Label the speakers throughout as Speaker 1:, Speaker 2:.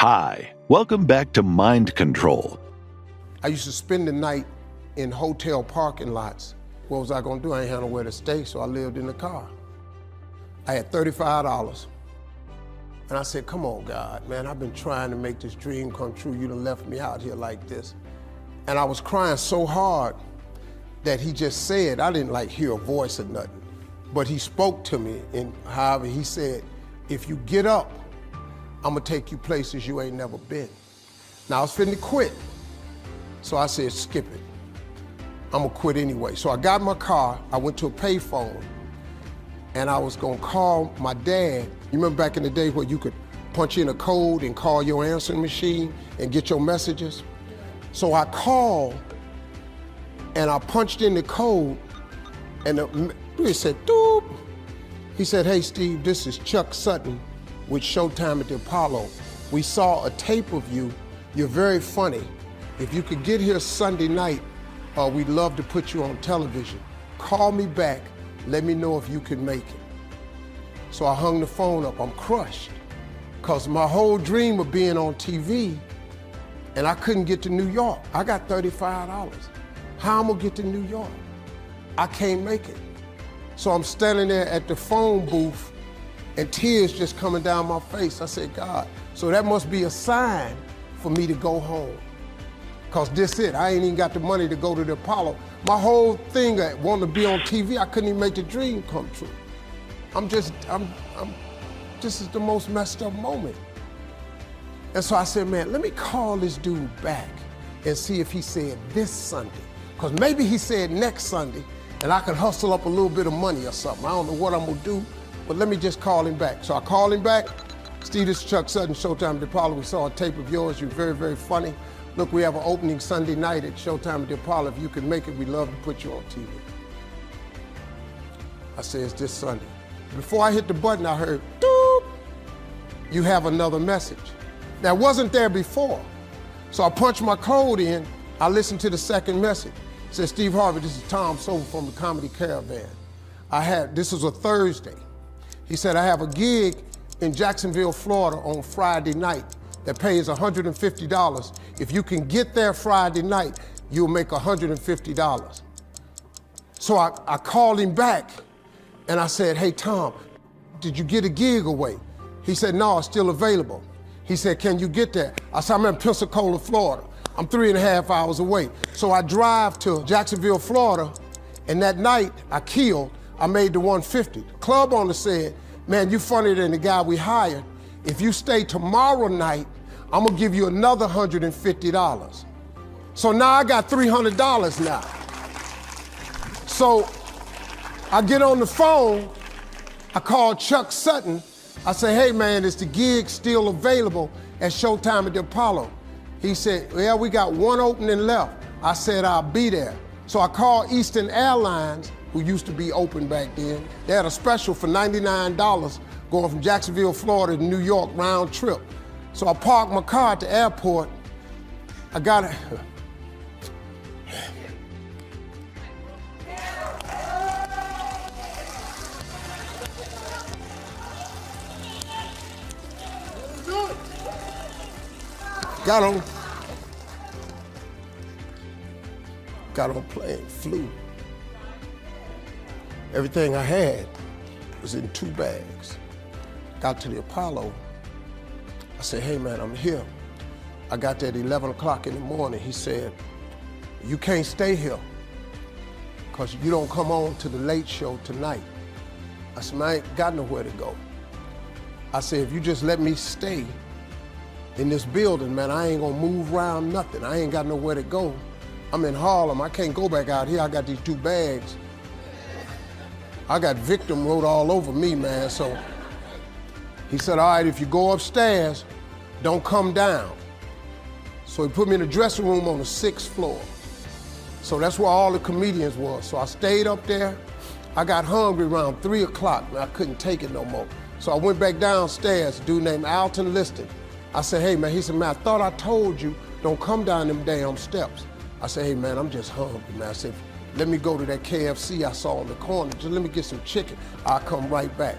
Speaker 1: Hi, welcome back to Mind Control.
Speaker 2: I used to spend the night in hotel parking lots. What was I gonna do? I ain't had nowhere to stay, so I lived in the car. I had $35. And I said, come on, God, man, I've been trying to make this dream come true. You done left me out here like this. And I was crying so hard that he just said, I didn't like hear a voice or nothing, but he spoke to me in Harvey. He said, if you get up, I'm gonna take you places you ain't never been. Now I was finna quit. So I said, skip it. I'm gonna quit anyway. So I got in my car, I went to a payphone, and I was gonna call my dad. You remember back in the day where you could punch in a code and call your answering machine and get your messages? So I called, and I punched in the code, and it said, doop. He said, hey Steve, this is Chuck Sutton with Showtime at the Apollo. We saw a tape of you. You're very funny. If you could get here Sunday night, we'd love to put you on television. Call me back, let me know if you can make it. So I hung the phone up, I'm crushed. Cause my whole dream of being on TV, and I couldn't get to New York. I got $35. How am I gonna get to New York? I can't make it. So I'm standing there at the phone booth and tears just coming down my face. I said, God, so that must be a sign for me to go home. Cause this it, I ain't even got the money to go to the Apollo. My whole thing, I wanted to be on TV, I couldn't even make the dream come true. This is the most messed up moment. And so I said, man, let me call this dude back and see if he said this Sunday. Cause maybe he said next Sunday and I can hustle up a little bit of money or something. I don't know what I'm gonna do, but let me just call him back. So I called him back. Steve, this is Chuck Sutton, Showtime at the Apollo. We saw a tape of yours. You're very, very funny. Look, we have an opening Sunday night at Showtime at the Apollo. If you can make it, we'd love to put you on TV. I said, it's this Sunday. Before I hit the button, I heard, doop, you have another message. That wasn't there before. So I punched my code in, I listened to the second message. It said, Steve Harvey, this is Tom Sobel from the Comedy Caravan. This was a Thursday. He said, I have a gig in Jacksonville, Florida on Friday night that pays $150. If you can get there Friday night, you'll make $150. So I called him back and I said, hey Tom, did you get a gig away? He said, no, it's still available. He said, can you get there? I said, I'm in Pensacola, Florida. I'm 3.5 hours away. So I drive to Jacksonville, Florida, and that night I made the 150. The club owner said, man, you funnier than the guy we hired. If you stay tomorrow night, I'm gonna give you another $150. So now I got $300 now. So I get on the phone, I call Chuck Sutton. I say, hey man, is the gig still available at Showtime at the Apollo? He said, yeah, we got one opening left. I said, I'll be there. So I called Eastern Airlines, who used to be open back then. They had a special for $99 going from Jacksonville, Florida to New York round trip. So I parked my car at the airport. I got it. Got on plane, flew. Everything I had was in 2 bags. Got to the Apollo. I said, hey man, I'm here. I got there at 11 o'clock in the morning. He said, you can't stay here because you don't come on to the late show tonight. I said, man, I ain't got nowhere to go. I said, if you just let me stay in this building, man, I ain't gonna move around nothing. I ain't got nowhere to go. I'm in Harlem, I can't go back out here. I got these 2 bags. I got victim wrote all over me, man, so. He said, all right, if you go upstairs, don't come down. So he put me in a dressing room on the 6th floor. So that's where all the comedians were. So I stayed up there. I got hungry around 3 o'clock, and I couldn't take it no more. So I went back downstairs, a dude named Alton Liston. I said, hey man, he said, man, I thought I told you, don't come down them damn steps. I said, hey man, I'm just hungry, man. I said, let me go to that KFC I saw on the corner, just let me get some chicken. I'll come right back.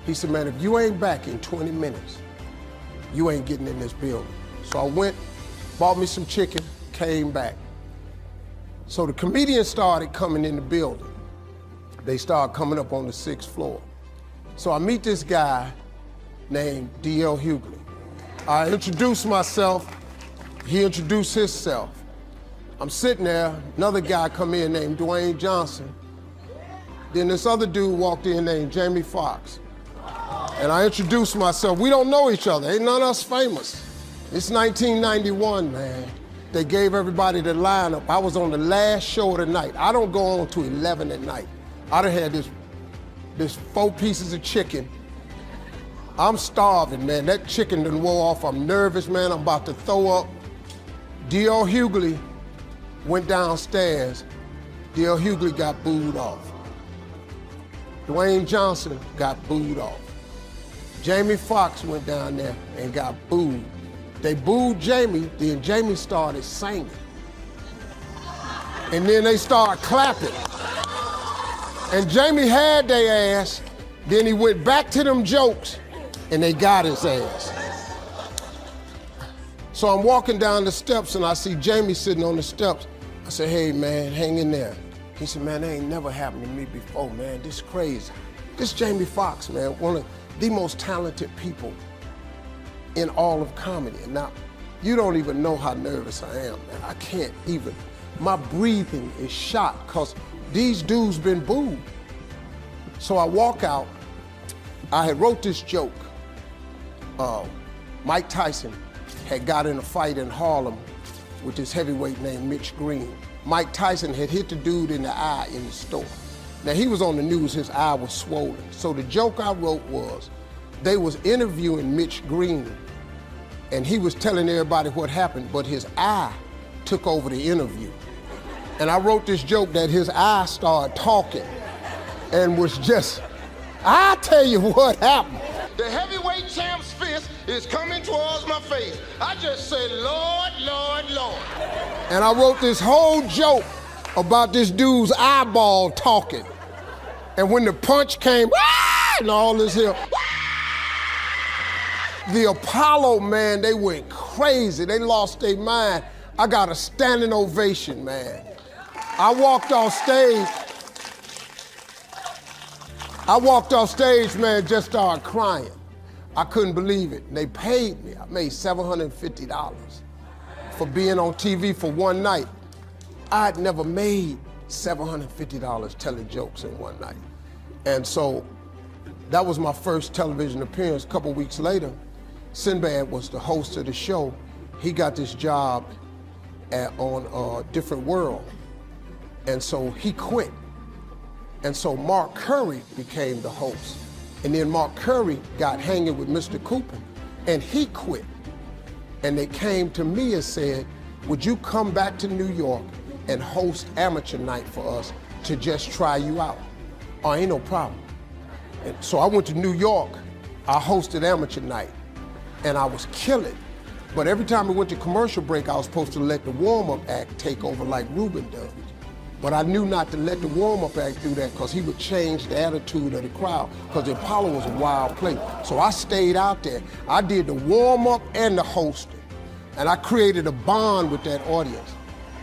Speaker 2: He said, man, if you ain't back in 20 minutes, you ain't getting in this building. So I went, bought me some chicken, came back. So the comedians started coming in the building. They started coming up on the 6th floor. So I meet this guy named D.L. Hughley. I introduced myself, he introduced himself. I'm sitting there, another guy come in named Dwayne Johnson. Then this other dude walked in named Jamie Foxx. And I introduced myself. We don't know each other, ain't none of us famous. It's 1991, man. They gave everybody the lineup. I was on the last show of the night. I don't go on to 11 at night. I done had this 4 pieces of chicken. I'm starving, man. That chicken done wore off. I'm nervous, man. I'm about to throw up. D.L. Hughley went downstairs. D.L. Hughley got booed off. Dwayne Johnson got booed off. Jamie Foxx went down there and got booed. They booed Jamie, then Jamie started singing. And then they started clapping. And Jamie had their ass, then he went back to them jokes, and they got his ass. So I'm walking down the steps and I see Jamie sitting on the steps. I said, hey man, hang in there. He said, man, that ain't never happened to me before, man. This is crazy. This is Jamie Foxx, man, one of the most talented people in all of comedy. And now, you don't even know how nervous I am, man. I can't even. My breathing is shot because these dudes been booed. So I walk out. I had wrote this joke. Mike Tyson had got in a fight in Harlem with this heavyweight named Mitch Green. Mike Tyson had hit the dude in the eye in the store. Now he was on the news, his eye was swollen. So the joke I wrote was, they was interviewing Mitch Green and he was telling everybody what happened, but his eye took over the interview. And I wrote this joke that his eye started talking and was just, I tell you what happened. The heavyweight champ's fist is coming towards my face. I just said, Lord, Lord, Lord. And I wrote this whole joke about this dude's eyeball talking. And when the punch came, and all this here, the Apollo, man, they went crazy. They lost their mind. I got a standing ovation, man. I walked off stage, man, just started crying. I couldn't believe it. They paid me. I made $750 for being on TV for one night. I'd never made $750 telling jokes in one night. And so that was my first television appearance. A couple weeks later, Sinbad was the host of the show. He got this job on Different World. And so he quit. And so Mark Curry became the host. And then Mark Curry got hanging with Mr. Cooper, and he quit. And they came to me and said, would you come back to New York and host amateur night for us to just try you out? Oh, ain't no problem. And so I went to New York, I hosted amateur night, and I was killing. But every time we went to commercial break, I was supposed to let the warm-up act take over like Ruben does. But I knew not to let the warm-up act do that because he would change the attitude of the crowd because the Apollo was a wild place. So I stayed out there. I did the warm-up and the hosting. And I created a bond with that audience.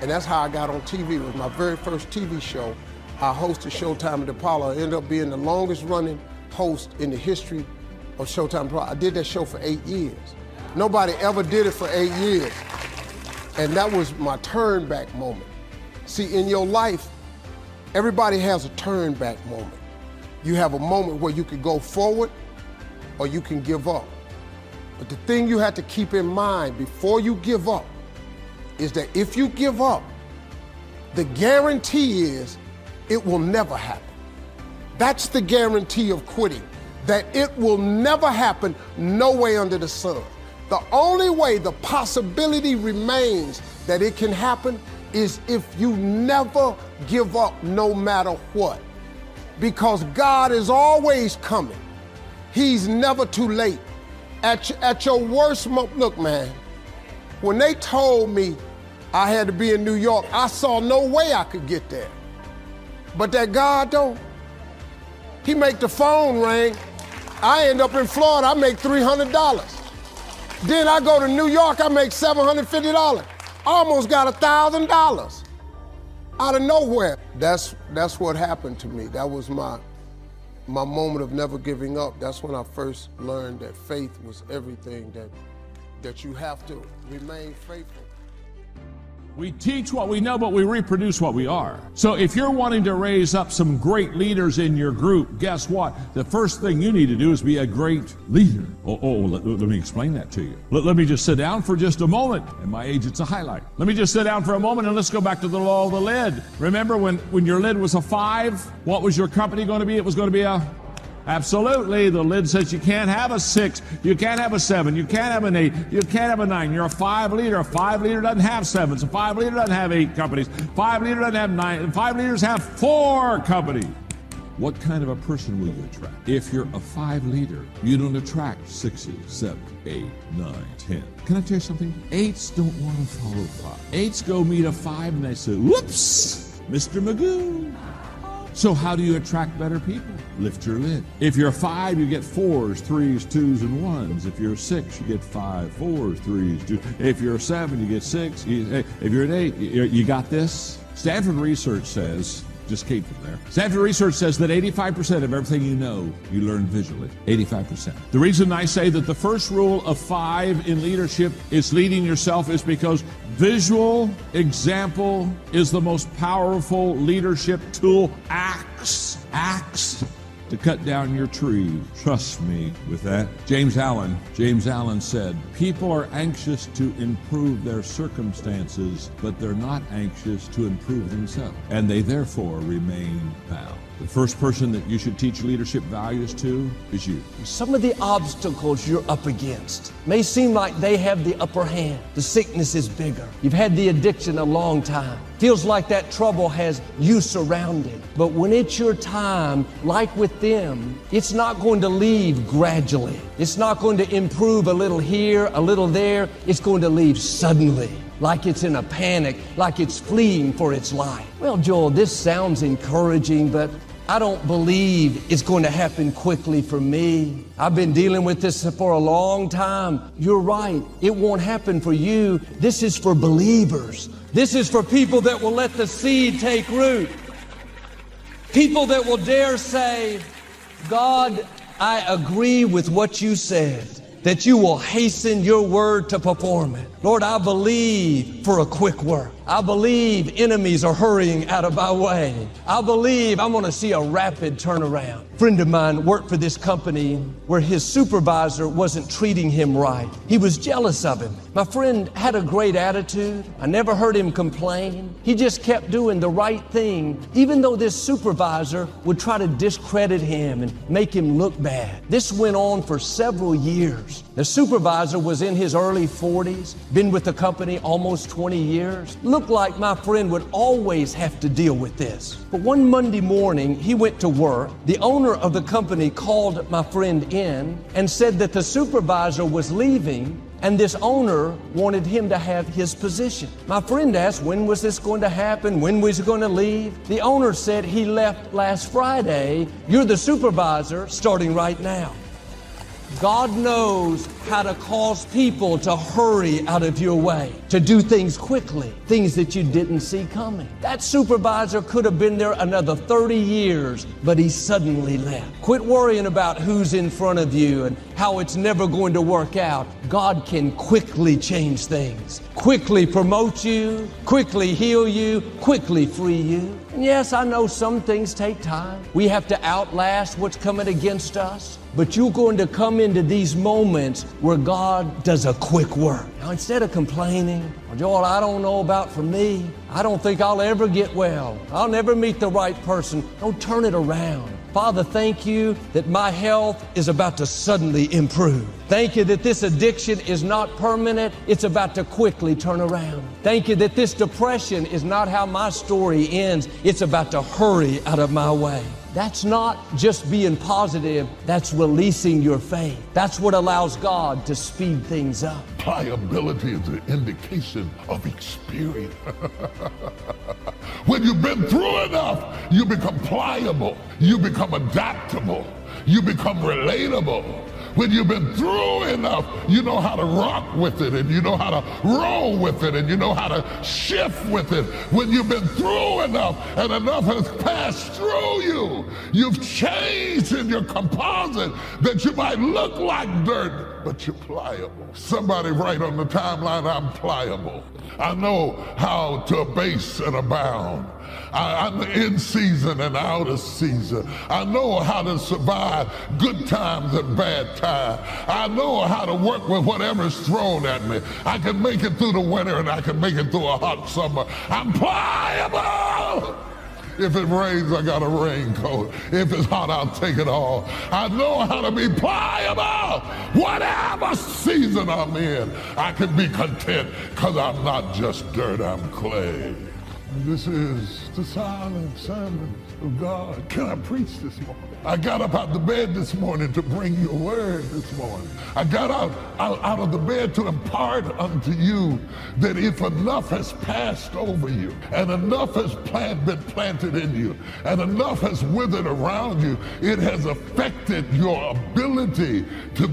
Speaker 2: And that's how I got on TV. It was my very first TV show. I hosted Showtime at the Apollo. I ended up being the longest running host in the history of Showtime Apollo. I did that show for 8 years. Nobody ever did it for 8 years. And that was my turn back moment. See, in your life, everybody has a turn back moment. You have a moment where you can go forward or you can give up. But the thing you have to keep in mind before you give up is that if you give up, the guarantee is it will never happen. That's the guarantee of quitting, that it will never happen, no way under the sun. The only way the possibility remains that it can happen is if you never give up no matter what. Because God is always coming. He's never too late. At your worst moment, look man, when they told me I had to be in New York, I saw no way I could get there. But that God don't. He make the phone ring. I end up in Florida, I make $300. Then I go to New York, I make $750. Almost got $1,000 out of nowhere. That's what happened to me. That was my moment of never giving up. That's when I first learned that faith was everything, that you have to remain faithful.
Speaker 3: We teach what we know, but we reproduce what we are. So if you're wanting to raise up some great leaders in your group, guess what? The first thing you need to do is be a great leader. Let me explain that to you. Let me just sit down for just a moment. At my age, it's a highlight. Let me just sit down for a moment and let's go back to the law of the lid. Remember when your lid was a 5, what was your company going to be? It was going to be a... Absolutely. The lid says you can't have a 6, you can't have a 7, you can't have an 8, you can't have a 9. You're a 5 leader. A 5 leader doesn't have 7s. A 5 leader doesn't have 8 companies. 5 leader doesn't have 9. 5 leaders have 4 companies. What kind of a person will you attract? If you're a 5 leader, you don't attract 6s, 7, 8, 9, 10. Can I tell you something? 8s don't want to follow 5. 8s go meet a 5 and they say, whoops, Mr. Magoo. So how do you attract better people? Lift your lid. If you're a 5, you get 4s, 3s, 2s, and 1s. If you're a 6, you get 5, 4s, 3s, 2s. If you're a 7, you get 6. If you're an 8, you got this? Stanford research says, just came from there. Stanford research says that 85% of everything you know, you learn visually. 85%. The reason I say that the first rule of 5 in leadership is leading yourself is because visual example is the most powerful leadership tool. Axe to cut down your tree. Trust me with that. James Allen said, people are anxious to improve their circumstances, but they're not anxious to improve themselves, and they therefore remain bound. The first person that you should teach leadership values to is you.
Speaker 4: Some of the obstacles you're up against may seem like they have the upper hand. The sickness is bigger. You've had the addiction a long time. Feels like that trouble has you surrounded. But when it's your time, like with them, it's not going to leave gradually. It's not going to improve a little here, a little there. It's going to leave suddenly, like it's in a panic, like it's fleeing for its life. Well, Joel, this sounds encouraging, but I don't believe it's going to happen quickly for me. I've been dealing with this for a long time. You're right. It won't happen for you. This is for believers. This is for people that will let the seed take root. People that will dare say, God, I agree with what you said, that you will hasten your word to perform it. Lord, I believe for a quick work. I believe enemies are hurrying out of my way. I believe I'm going to see a rapid turnaround. A friend of mine worked for this company where his supervisor wasn't treating him right. He was jealous of him. My friend had a great attitude. I never heard him complain. He just kept doing the right thing, even though this supervisor would try to discredit him and make him look bad. This went on for several years. The supervisor was in his early 40s, been with the company almost 20 years. Looked like my friend would always have to deal with this. But one Monday morning, he went to work. The owner of the company called my friend in and said that the supervisor was leaving and this owner wanted him to have his position. My friend asked, when was this going to happen? When was he going to leave? The owner said, he left last Friday. You're the supervisor starting right now. God knows how to cause people to hurry out of your way, to do things quickly, things that you didn't see coming. That supervisor could have been there another 30 years, but he suddenly left. Quit worrying about who's in front of you and how it's never going to work out. God can quickly change things, quickly promote you, quickly heal you, quickly free you. And yes, I know some things take time. We have to outlast what's coming against us. But you're going to come into these moments where God does a quick work. Now, instead of complaining, well, Joel, I don't know about for me. I don't think I'll ever get well. I'll never meet the right person. Don't turn it around. Father, thank you that my health is about to suddenly improve. Thank you that this addiction is not permanent. It's about to quickly turn around. Thank you that this depression is not how my story ends. It's about to hurry out of my way. That's not just being positive, that's releasing your faith. That's what allows God to speed things up.
Speaker 5: Pliability is an indication of experience. When you've been through enough, you become pliable, you become adaptable, you become relatable. When you've been through enough, you know how to rock with it, and you know how to roll with it, and you know how to shift with it. When you've been through enough and enough has passed through you, you've changed in your composite that you might look like dirt, but you're pliable. Somebody write on the timeline, I'm pliable. I know how to abase and abound. I'm in season and out of season. I know how to survive good times and bad times. I know how to work with whatever's thrown at me. I can make it through the winter and I can make it through a hot summer. I'm pliable. If it rains, I got a raincoat. If it's hot, I'll take it all. I know how to be pliable. Whatever season I'm in, I can be content because I'm not just dirt, I'm clay. This is the silent sermon of God. Can I preach this morning? I got up out the bed this morning to bring you a word this morning. I got out of the bed to impart unto you that if enough has passed over you, and enough has been planted in you, and enough has withered around you, it has affected your ability to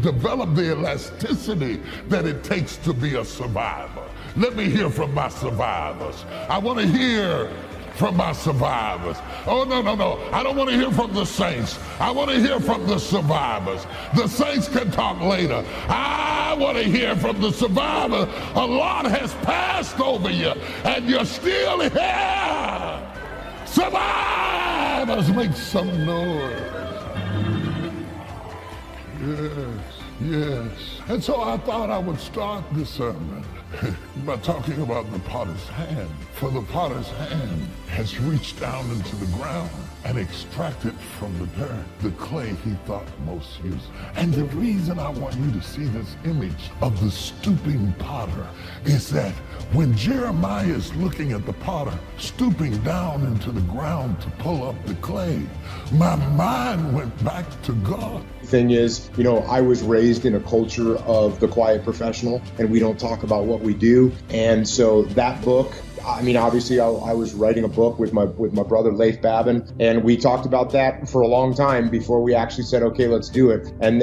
Speaker 5: develop the elasticity that it takes to be a survivor. Let me hear from my survivors. I want to hear from my survivors. Oh, no. I don't want to hear from the saints. I want to hear from the survivors. The saints can talk later. I want to hear from the survivors. A lot has passed over you, and you're still here. Survivors, make some noise. Yes. And so I thought I would start this sermon by talking about the potter's hand. For the potter's hand has reached down into the ground and extracted from the dirt the clay he thought most useful. And the reason I want you to see this image of the stooping potter is that when Jeremiah is looking at the potter stooping down into the ground to pull up the clay, my mind went back to God.
Speaker 6: Thing is, I was raised in a culture of the quiet professional, and we don't talk about what we do. And so that book, obviously I was writing a book with my brother Leif Babin, and we talked about that for a long time before we actually said, okay, let's do it. And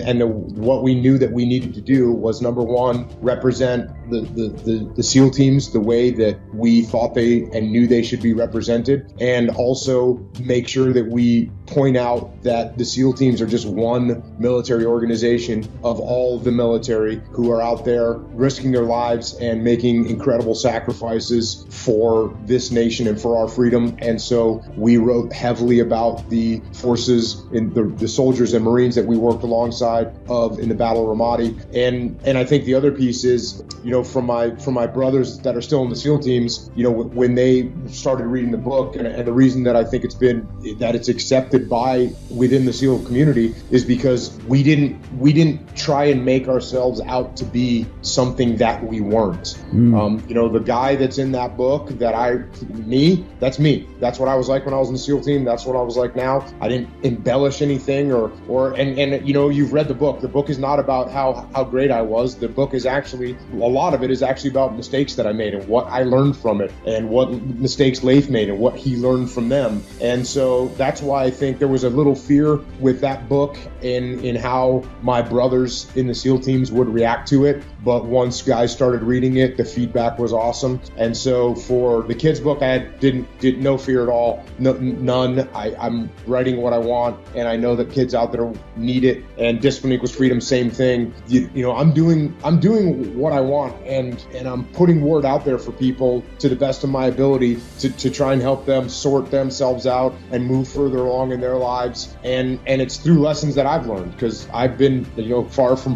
Speaker 6: what we knew that we needed to do was, number one, represent the SEAL teams the way that we thought they and knew they should be represented, and also make sure that we point out that the SEAL teams are just one military organization of all the military who are out there risking their lives and making incredible sacrifices for this nation and for our freedom. And so we wrote heavily about the forces in the soldiers and Marines that we worked alongside of in the Battle of Ramadi. And I think the other piece is, from my brothers that are still in the SEAL teams, when they started reading the book, and the reason that I think it's accepted by within the SEAL community is because we didn't try and make ourselves out to be something that we weren't. The guy that's in that book that's me. That's what I was like when I was in the SEAL team. That's what I was like now. I didn't embellish anything and you've read the book. The book is not about how great I was. The book is actually, a lot of it is actually about mistakes that I made and what I learned from it, and what mistakes Leif made and what he learned from them. And so that's why I think there was a little fear with that book in how my brothers in the SEAL teams would react to it. But once guys started reading it, the feedback was awesome. And so for the kids' book, I did no fear at all, none. I'm writing what I want, and I know that kids out there need it. And Discipline Equals Freedom, same thing. I'm doing what I want, and I'm putting word out there for people to the best of my ability to try and help them sort themselves out and move further along in their lives. And it's through lessons that I've learned, because I've been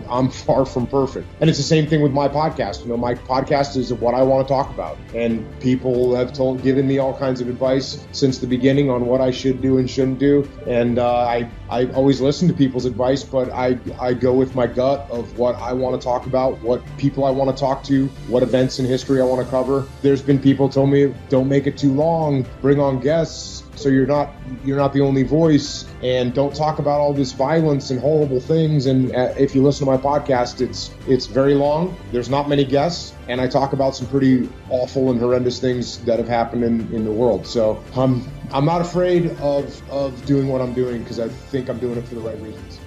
Speaker 6: I'm far from perfect. And it's the same thing with my podcast. My podcast is what I want to talk about, and people have given me all kinds of advice since the beginning on what I should do and shouldn't do. And I always listen to people's advice, but I go with my gut of what I want to talk about, what people I want to talk to, what events in history I want to cover. There's been people tell me, don't make it too long, bring on guests so you're not the only voice, and don't talk about all this violence and horrible things. And if you listen to my podcast, it's very long. There's not many guests, and I talk about some pretty awful and horrendous things that have happened in the world. So I'm not afraid of doing what I'm doing, because I think I'm doing it for the right reasons.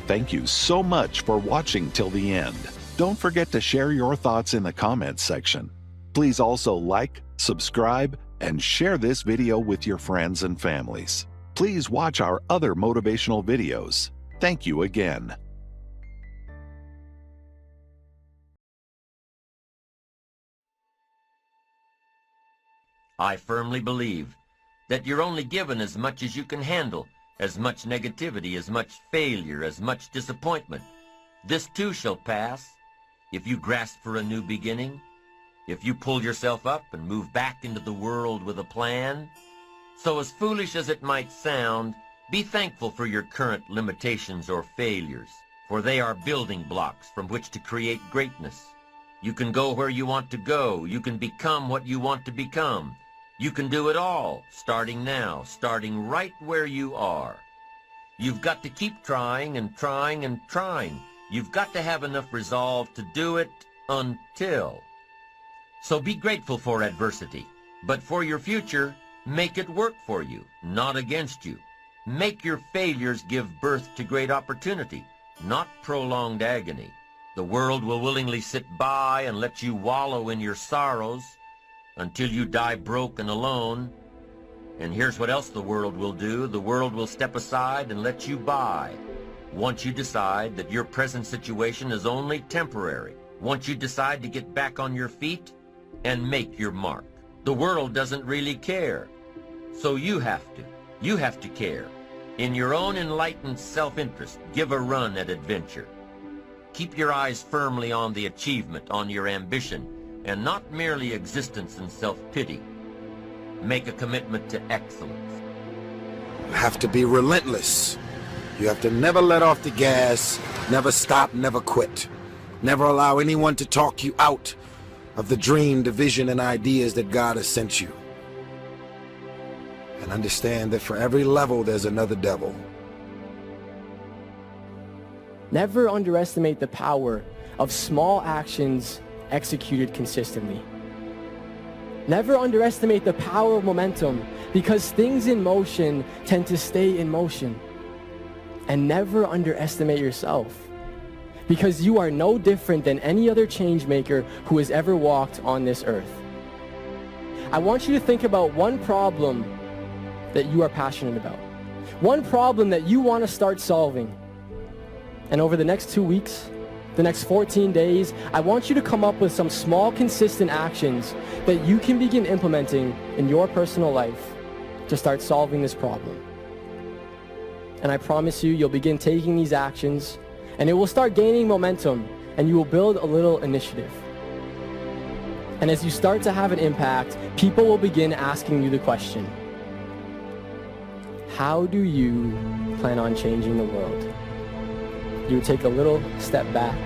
Speaker 1: thank you so much for watching till the end. Don't forget to share your thoughts in the comments section. Please also like, subscribe, and share this video with your friends and families. Please watch our other motivational videos. Thank you again.
Speaker 7: I firmly believe that you're only given as much as you can handle, as much negativity, as much failure, as much disappointment. This too shall pass. If you grasp for a new beginning, if you pull yourself up and move back into the world with a plan. So as foolish as it might sound, be thankful for your current limitations or failures, for they are building blocks from which to create greatness. You can go where you want to go. You can become what you want to become. You can do it all, starting now, starting right where you are. You've got to keep trying and trying and trying. You've got to have enough resolve to do it until. So be grateful for adversity, but for your future, make it work for you, not against you. Make your failures give birth to great opportunity, not prolonged agony. The world will willingly sit by and let you wallow in your sorrows until you die broke and alone. And here's what else the world will do. The world will step aside and let you by. Once you decide that your present situation is only temporary, once you decide to get back on your feet and make your mark. The world doesn't really care. So you have to. You have to care. In your own enlightened self-interest, give a run at adventure. Keep your eyes firmly on the achievement, on your ambition, and not merely existence and self-pity. Make a commitment to excellence.
Speaker 8: You have to be relentless. You have to never let off the gas, never stop, never quit. Never allow anyone to talk you out of the dream, the vision, and ideas that God has sent you. And understand that for every level, there's another devil.
Speaker 9: Never underestimate the power of small actions executed consistently. Never underestimate the power of momentum, because things in motion tend to stay in motion. And never underestimate yourself, because you are no different than any other change maker who has ever walked on this earth. I want you to think about one problem that you are passionate about. One problem that you want to start solving. And over the next 2 weeks, the next 14 days, I want you to come up with some small, consistent actions that you can begin implementing in your personal life to start solving this problem. And I promise you, you'll begin taking these actions, and it will start gaining momentum, and you will build a little initiative. And as you start to have an impact, people will begin asking you the question, how do you plan on changing the world? You would take a little step back,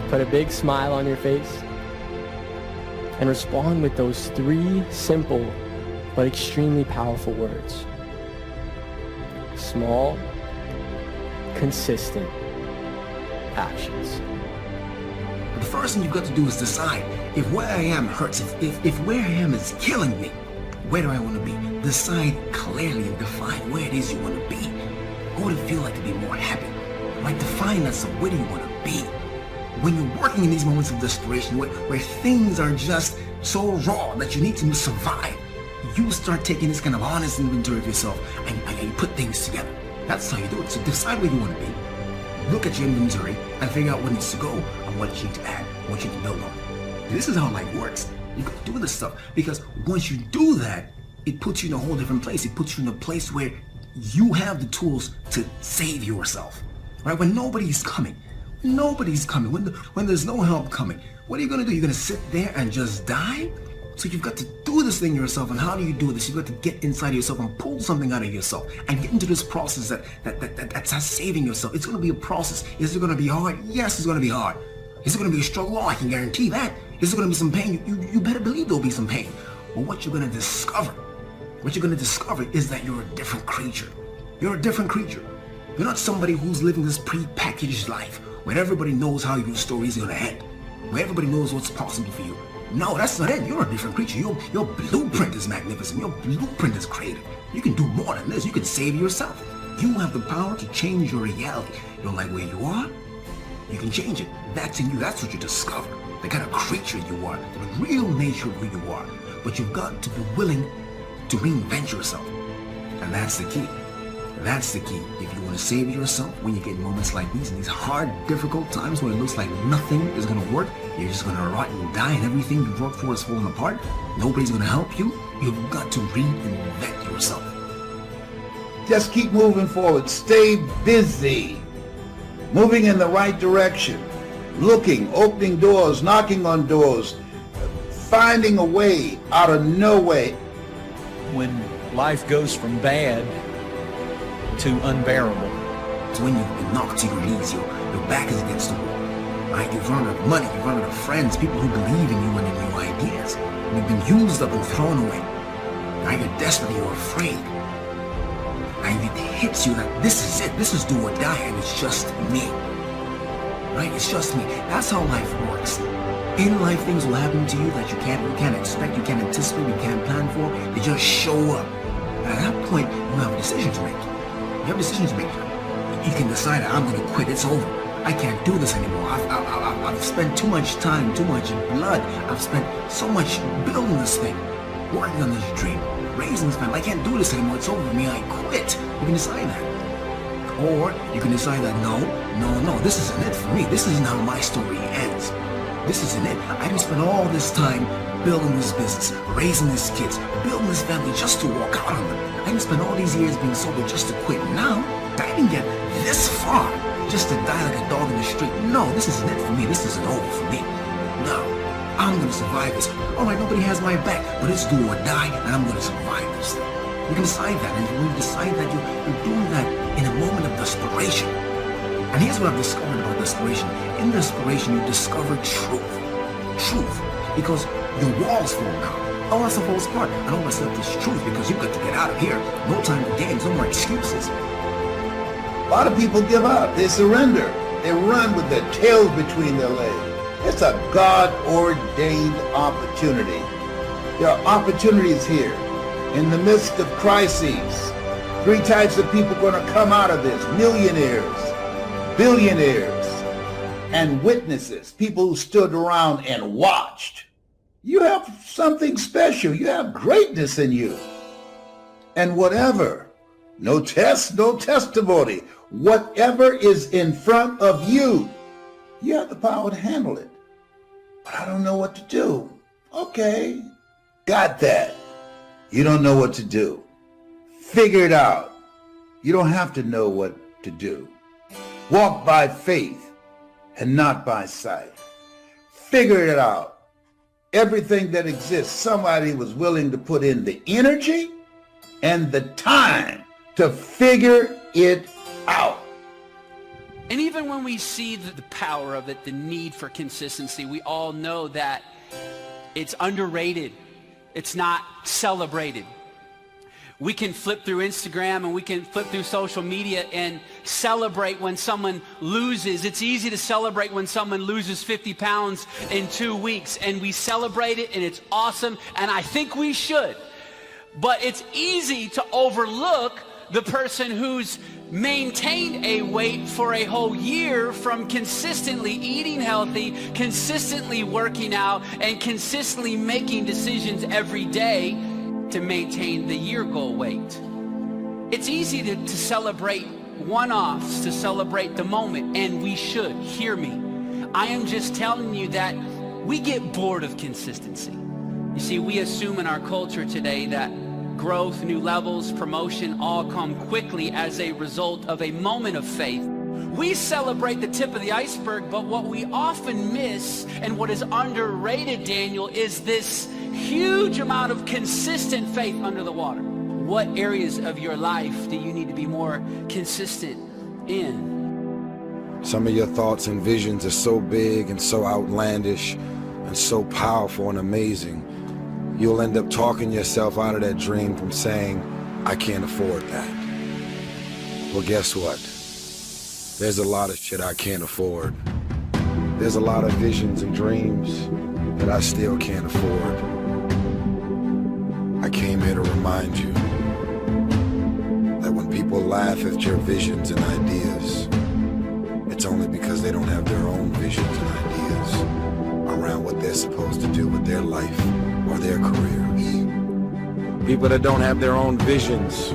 Speaker 9: put a big smile on your face, and respond with those 3 simple but extremely powerful words. Small, consistent actions.
Speaker 10: The first thing you've got to do is decide if where I am hurts, if where I am is killing me, where do I want to be? Decide clearly and define where it is you want to be. What would it feel like to be more happy? Like define that, so where do you want to be? When you're working in these moments of desperation, where things are just so raw that you need to survive, you start taking this kind of honest inventory of yourself and you put things together. That's how you do it. So decide where you want to be. Look at your inventory and figure out what needs to go and what you need to add, what you need to build on. This is how life works. You can do this stuff because once you do that, it puts you in a whole different place. It puts you in a place where you have the tools to save yourself. Right? When nobody's coming, when there's no help coming, what are you going to do? You're going to sit there and just die? So you've got to do this thing yourself. And how do you do this? You've got to get inside of yourself and pull something out of yourself and get into this process that's saving yourself. It's going to be a process. Is it going to be hard? Yes, it's going to be hard. Is it going to be a struggle? Oh, I can guarantee that. Is it going to be some pain? You better believe there'll be some pain. But what you're going to discover is that you're a different creature. You're a different creature. You're not somebody who's living this pre-packaged life where everybody knows how your story is going to end, where everybody knows what's possible for you. No, that's not it. You're a different creature. Your blueprint is magnificent. Your blueprint is creative. You can do more than this. You can save yourself. You have the power to change your reality. You don't like where you are? You can change it. That's in you. That's what you discover. The kind of creature you are, the real nature of who you are. But you've got to be willing to reinvent yourself. And that's the key. That's the key. If you want to save yourself when you get in moments like these, in these hard, difficult times when it looks like nothing is going to work, you're just going to rot and die and everything you've worked for is falling apart, nobody's going to help you, you've got to reinvent yourself.
Speaker 11: Just keep moving forward. Stay busy. Moving in the right direction. Looking, opening doors, knocking on doors, finding a way out of no way.
Speaker 12: When life goes from bad to unbearable.
Speaker 10: It's when you've been knocked to your knees, your back is against the wall. Right? You've run out of money, you've run out of friends, people who believe in you and in your ideas. You've been used up and thrown away. Right? You're desperate, you're afraid. And it hits you like, this is it, this is do or die, and it's just me. Right? It's just me. That's how life works. In life, things will happen to you that you can't expect, you can't anticipate, you can't plan for. They just show up. And at that point, you have a decision to make. You have a decision to make. You can decide, I'm going to quit, it's over. I can't do this anymore. I've spent too much time, too much blood. I've spent so much building this thing, working on this dream, raising this family. I can't do this anymore, it's over with me, I quit. You can decide that. Or you can decide that no, this isn't it for me. This isn't how my story ends. This isn't it. I didn't spend all this time building this business, raising these kids, building this family just to walk out on them. I didn't spend all these years being sober just to quit. Now, I didn't get this far just to die like a dog in the street. No, this isn't it for me. This isn't over for me. No, I'm going to survive this. All right, nobody has my back, but it's do or die, and I'm going to survive this thing. You can decide that, and when you decide that, you're doing that in a moment of desperation. And here's what I've discovered about desperation. In desperation, you discover truth. Truth. Because your walls fall down. All that stuff falls apart. And all that stuff is truth because you've got to get out of here. No time for games, no more excuses.
Speaker 11: A lot of people give up. They surrender. They run with their tails between their legs. It's a God-ordained opportunity. There are opportunities here. In the midst of crises, 3 types of people are going to come out of this. Millionaires, billionaires, and witnesses. People who stood around and watched. You have something special. You have greatness in you. And whatever, no test, no testimony, whatever is in front of you, you have the power to handle it. But I don't know what to do. Okay, got that. You don't know what to do. Figure it out. You don't have to know what to do. Walk by faith and not by sight. Figure it out. Everything that exists, somebody was willing to put in the energy and the time to figure it out.
Speaker 13: And even when we see the power of it, the need for consistency, we all know that it's underrated. It's not celebrated. We can flip through Instagram and we can flip through social media and celebrate when someone loses. It's easy to celebrate when someone loses 50 pounds in 2 weeks, and we celebrate it and it's awesome, and I think we should. But it's easy to overlook the person who's maintained a weight for a whole year from consistently eating healthy, consistently working out, and consistently making decisions every day to maintain the year goal weight. It's easy to celebrate one-offs, to celebrate the moment, and we should. Hear me. I am just telling you that we get bored of consistency. You see, we assume in our culture today that growth, new levels, promotion all come quickly as a result of a moment of faith. We celebrate the tip of the iceberg, but what we often miss and what is underrated, Daniel, is this huge amount of consistent faith under the water. What areas of your life do you need to be more consistent in?
Speaker 8: Some of your thoughts and visions are so big and so outlandish and so powerful and amazing. You'll end up talking yourself out of that dream from saying, I can't afford that. Well, guess what? There's a lot of shit I can't afford. There's a lot of visions and dreams that I still can't afford. I came here to remind you that when people laugh at your visions and ideas, it's only because they don't have their own visions and ideas around what they're supposed to do with their life or their careers. People that don't have their own visions,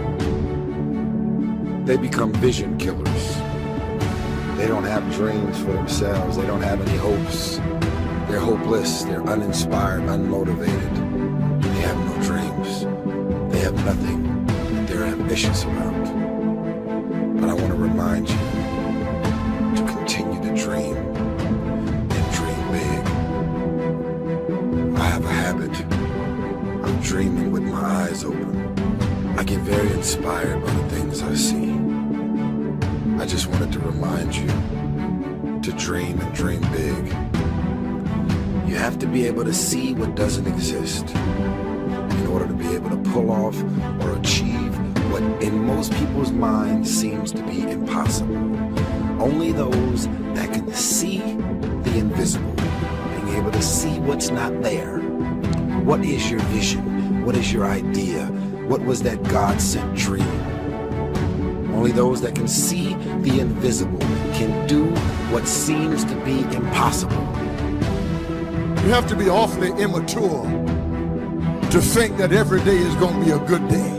Speaker 8: they become vision killers. They don't have dreams for themselves. They don't have any hopes. They're hopeless. They're uninspired, unmotivated. They have no dreams. They have nothing that they're ambitious about. But I want to remind you to continue to dream and dream big. I have a habit of dreaming with my eyes open. I get very inspired by the things I see. I just wanted to remind you to dream and dream big. You have to be able to see what doesn't exist in order to be able to pull off or achieve what in most people's minds seems to be impossible. Only those that can see the invisible, being able to see what's not there. What is your vision? What is your idea? What was that God-sent dream? Only those that can see the invisible can do what seems to be impossible.
Speaker 2: You have to be awfully immature to think that every day is going to be a good day.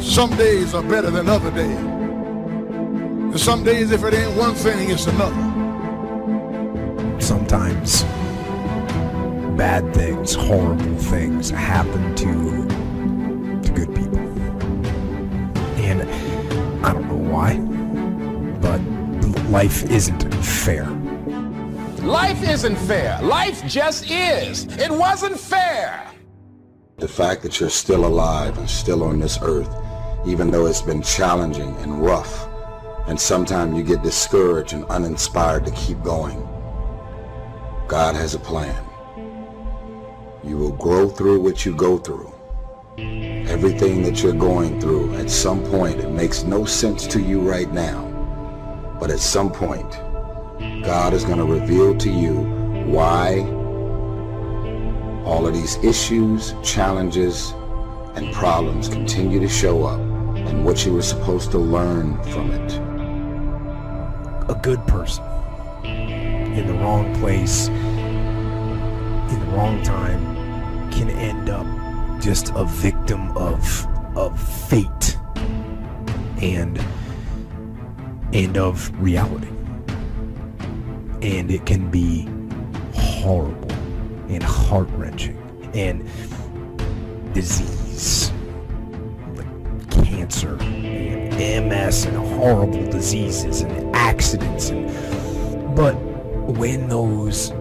Speaker 2: Some days are better than other days. And some days, if it ain't one thing, it's another.
Speaker 14: Sometimes bad things, horrible things happen to good people. And I don't know why, but life isn't fair.
Speaker 15: Life isn't fair. Life just is. It wasn't fair.
Speaker 8: The fact that you're still alive and still on this earth, even though it's been challenging and rough, and sometimes you get discouraged and uninspired to keep going. God has a plan. You will grow through what you go through. Everything that you're going through, at some point, it makes no sense to you right now. But at some point, God is going to reveal to you why all of these issues, challenges, and problems continue to show up and what you were supposed to learn from it.
Speaker 14: A good person in the wrong place, in the wrong time, can end up just a victim of fate and of reality. And it can be horrible and heart-wrenching, and disease like cancer and MS and horrible diseases and accidents, but when those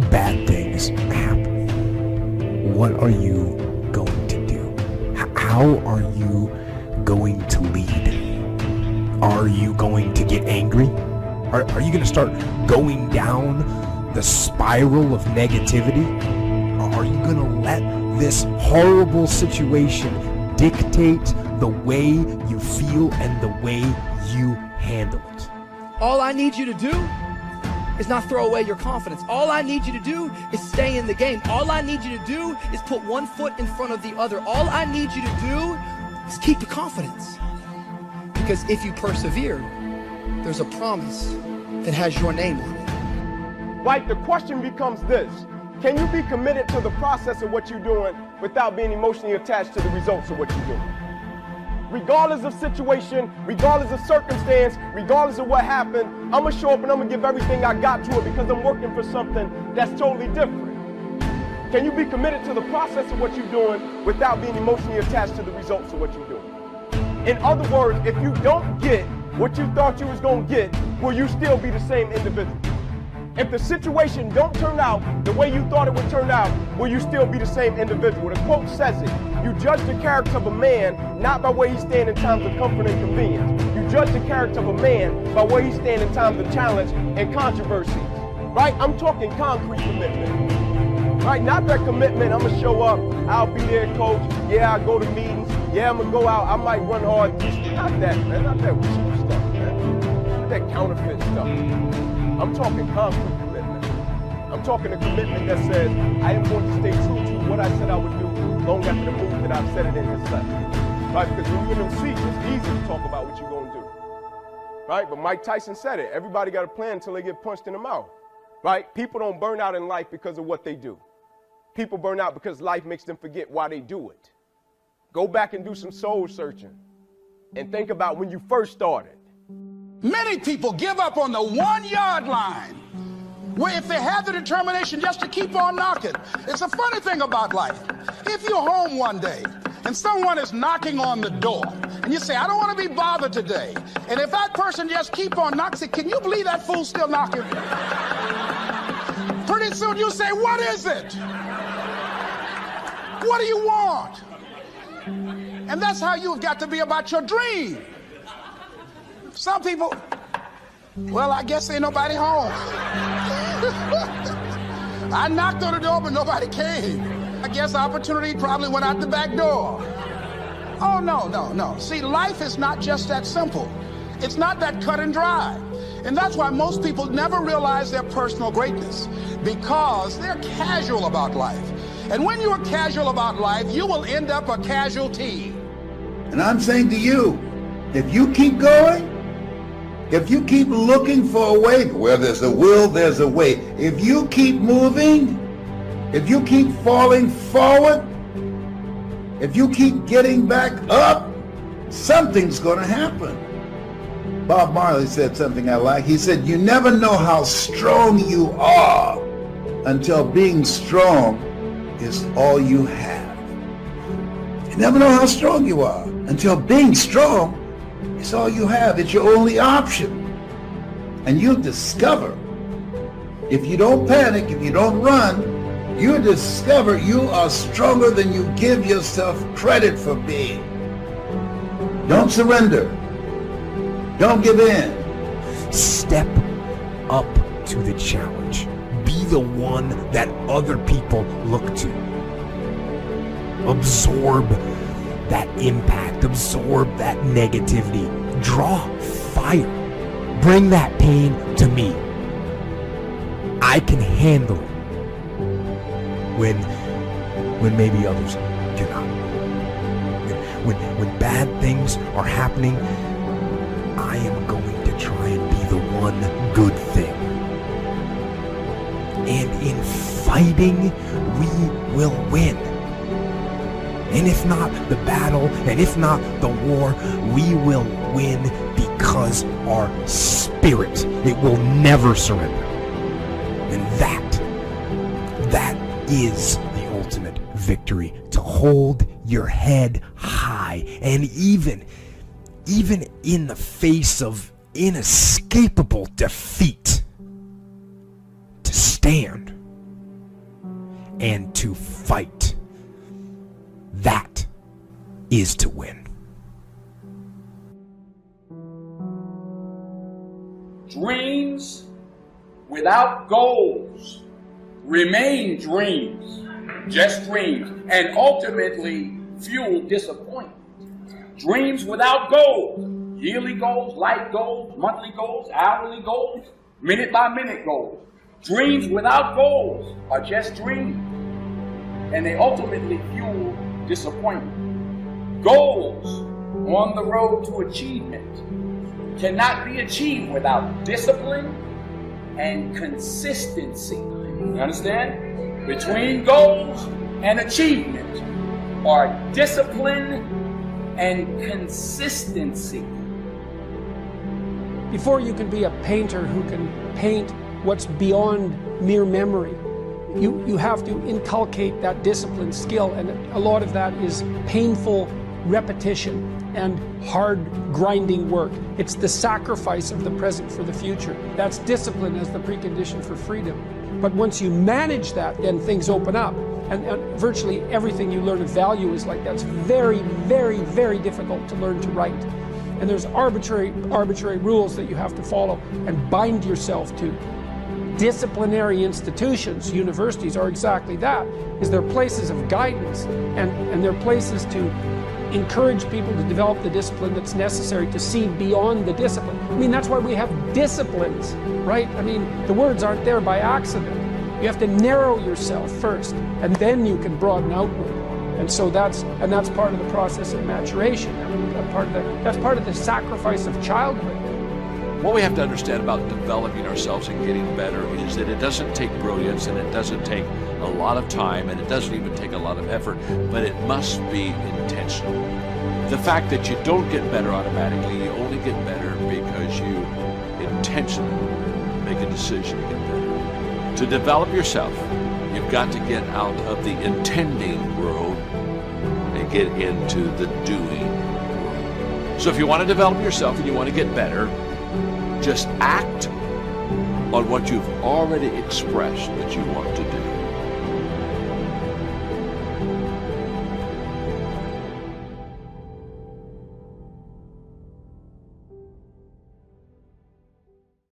Speaker 14: bad things happen, what are you going to do? How are you going to lead? Are you going to get angry? Are you going to start going down the spiral of negativity? Or are you going to let this horrible situation dictate the way you feel and the way you handle it?
Speaker 16: All I need you to do is not throw away your confidence. All I need you to do is stay in the game. All I need you to do is put one foot in front of the other. All I need you to do is keep your confidence. Because if you persevere, there's a promise that has your name on it.
Speaker 17: Like, the question becomes this: can you be committed to the process of what you're doing without being emotionally attached to the results of what you're doing? Regardless of situation, regardless of circumstance, regardless of what happened, I'm gonna show up and I'm gonna give everything I got to it because I'm working for something that's totally different. Can you be committed to the process of what you're doing without being emotionally attached to the results of what you're doing? In other words, if you don't get what you thought you was gonna get, will you still be the same individual? If the situation don't turn out the way you thought it would turn out, will you still be the same individual? The quote says it: you judge the character of a man not by where he stands in times of comfort and convenience. You judge the character of a man by where he stands in times of challenge and controversies. Right? I'm talking concrete commitment. Right? Not that commitment, I'm gonna show up, I'll be there, coach, yeah, I go to meetings, yeah, I'm gonna go out, I might run hard. Not that, man, not that cheap stuff, man. Not that counterfeit stuff. I'm talking concrete commitment. I'm talking a commitment that says, I am going to stay true to what I said I would do long after the move that I've said it in has left. Right? Because when you're in them seats, it's easy to talk about what you're going to do. Right? But Mike Tyson said it. Everybody got a plan until they get punched in the mouth. Right? People don't burn out in life because of what they do. People burn out because life makes them forget why they do it. Go back and do some soul searching and think about when you first started.
Speaker 15: Many people give up on the 1 yard line, where if they have the determination just to keep on knocking. It's a funny thing about life. If you're home one day and someone is knocking on the door and you say, I don't want to be bothered today. And if that person just keep on knocking, say, can you believe that fool's still knocking? Pretty soon you say, what is it? What do you want? And that's how you've got to be about your dream. Some people, well, I guess ain't nobody home. I knocked on the door, but nobody came. I guess opportunity probably went out the back door. Oh, no. See, life is not just that simple. It's not that cut and dry. And that's why most people never realize their personal greatness, because they're casual about life. And when you're casual about life, you will end up a casualty.
Speaker 11: And I'm saying to you, if you keep going, if you keep looking for a way, where there's a will, there's a way. If you keep moving, if you keep falling forward, if you keep getting back up, something's going to happen. Bob Marley said something I like. He said, you never know how strong you are until being strong is all you have. You never know how strong you are until being strong is all you have. It's your only option. And you'll discover, if you don't panic, if you don't run, you'll discover you are stronger than you give yourself credit for being. Don't surrender. Don't give in.
Speaker 14: Step up to the challenge. Be the one that other people look to. Absorb that impact. Absorb that negativity. Draw fire. Bring that pain to me. I can handle it when maybe others cannot. When bad things are happening, I am going to try and be the one good thing. And in fighting, we will win. And if not the battle, and if not the war, we will win because our spirit, it will never surrender. And that is the ultimate victory, to hold your head high, and even in the face of inescapable defeat, to stand and to fight. That is to win.
Speaker 18: Dreams without goals remain dreams, just dreams, and ultimately fuel disappointment. Dreams without goals, yearly goals, life goals, monthly goals, hourly goals, minute-by-minute goals. Dreams without goals are just dreams, and they ultimately fuel disappointment. Goals on the road to achievement cannot be achieved without discipline and consistency. You understand? Between goals and achievement are discipline and consistency.
Speaker 19: Before you can be a painter who can paint what's beyond mere memory, you have to inculcate that discipline skill, and a lot of that is painful repetition and hard grinding work. It's the sacrifice of the present for the future. That's discipline as the precondition for freedom. But once you manage that, then things open up, and virtually everything you learn of value is like that. It's very, very, very difficult to learn to write. And there's arbitrary rules that you have to follow and bind yourself to. Disciplinary institutions, universities, are exactly that. Is they're places of guidance, and they're places to encourage people to develop the discipline that's necessary to see beyond the discipline. I mean, that's why we have disciplines, right? I mean, the words aren't there by accident. You have to narrow yourself first, and then you can broaden outward. And so that's part of the process of maturation. I mean, that's part of the sacrifice of childhood.
Speaker 3: What we have to understand about developing ourselves and getting better is that it doesn't take brilliance, and it doesn't take a lot of time, and it doesn't even take a lot of effort, but it must be intentional. The fact that you don't get better automatically, you only get better because you intentionally make a decision to get better. To develop yourself, you've got to get out of the intending world and get into the doing world. So if you want to develop yourself and you want to get better, just act on what you've already expressed that you want to do.